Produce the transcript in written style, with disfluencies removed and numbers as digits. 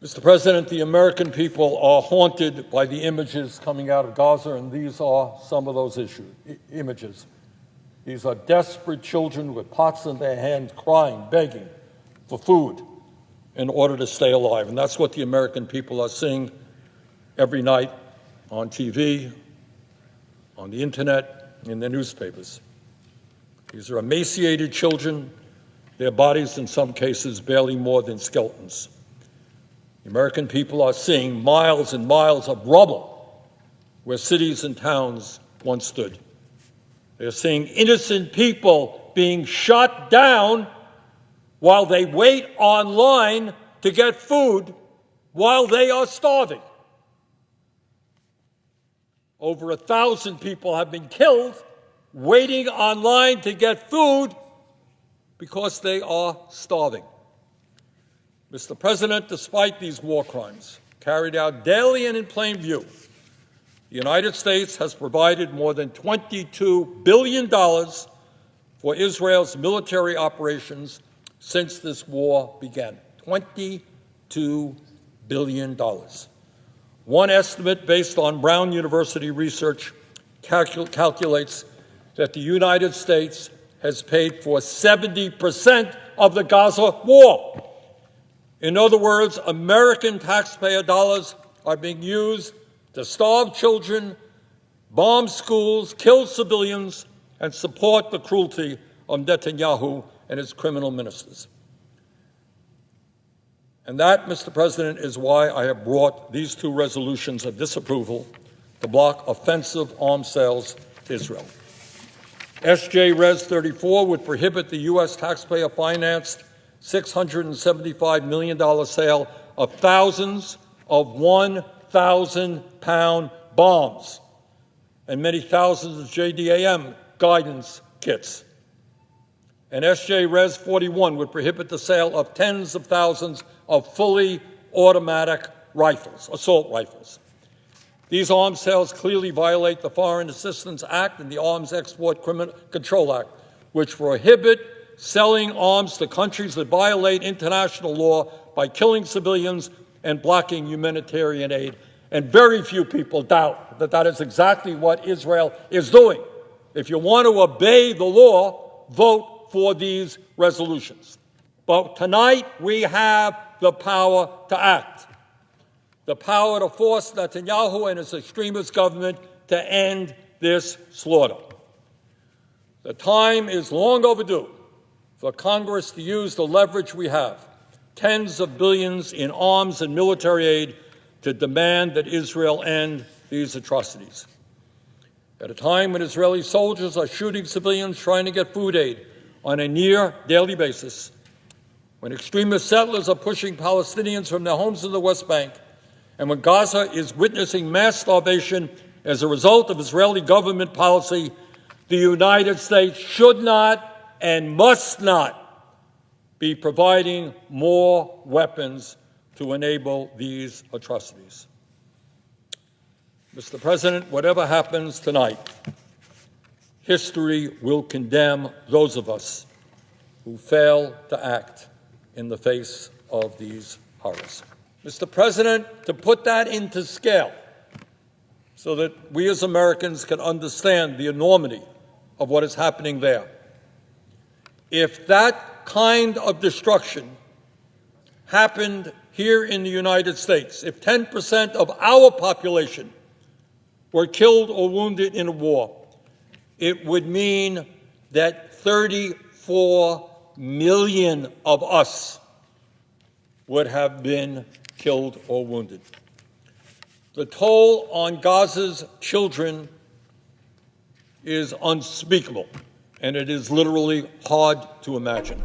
Mr. President, the American people are haunted by the images coming out of Gaza, and these are some of those images. These are desperate children with pots in their hands, crying, begging for food in order to stay alive. And that's what the American people are seeing every night on TV, on the internet, in their newspapers. These are emaciated children, their bodies in some cases barely more than skeletons. The American people are seeing miles and miles of rubble where cities and towns once stood. They're seeing innocent people being shot down while they wait online to get food while they are starving. Over 1,000 people have been killed waiting online to get food because they are starving. Mr. President, despite these war crimes carried out daily and in plain view, the United States has provided more than $22 billion for Israel's military operations since this war began. $22 billion. One estimate based on Brown University research calculates that the United States has paid for 70% of the Gaza war. In other words, American taxpayer dollars are being used to starve children, bomb schools, kill civilians, and support the cruelty of Netanyahu and his criminal ministers. And that, Mr. President, is why I have brought these two resolutions of disapproval to block offensive arms sales to Israel. SJ Res 34 would prohibit the U.S. taxpayer-financed $675 million sale of thousands of 1,000-pound bombs and many thousands of JDAM guidance kits. And SJ Res 41 would prohibit the sale of tens of thousands of fully automatic rifles, assault rifles. These arms sales clearly violate the Foreign Assistance Act and the Arms Export Control Act, which prohibit selling arms to countries that violate international law by killing civilians and blocking humanitarian aid. And very few people doubt that that is exactly what Israel is doing. If you want to obey the law, vote for these resolutions. But tonight we have the power to act, the power to force Netanyahu and his extremist government to end this slaughter. The time is long overdue for Congress to use the leverage we have, tens of billions in arms and military aid, to demand that Israel end these atrocities. At a time when Israeli soldiers are shooting civilians trying to get food aid on a near daily basis, when extremist settlers are pushing Palestinians from their homes in the West Bank, and when Gaza is witnessing mass starvation as a result of Israeli government policy, the United States should not and must not be providing more weapons to enable these atrocities. Mr. President, whatever happens tonight, history will condemn those of us who fail to act in the face of these horrors. Mr. President, to put that into scale so that we as Americans can understand the enormity of what is happening there, if that kind of destruction happened here in the United States, if 10% of our population were killed or wounded in a war, it would mean that 34 million of us would have been killed or wounded. The toll on Gaza's children is unspeakable, and it is literally hard to imagine.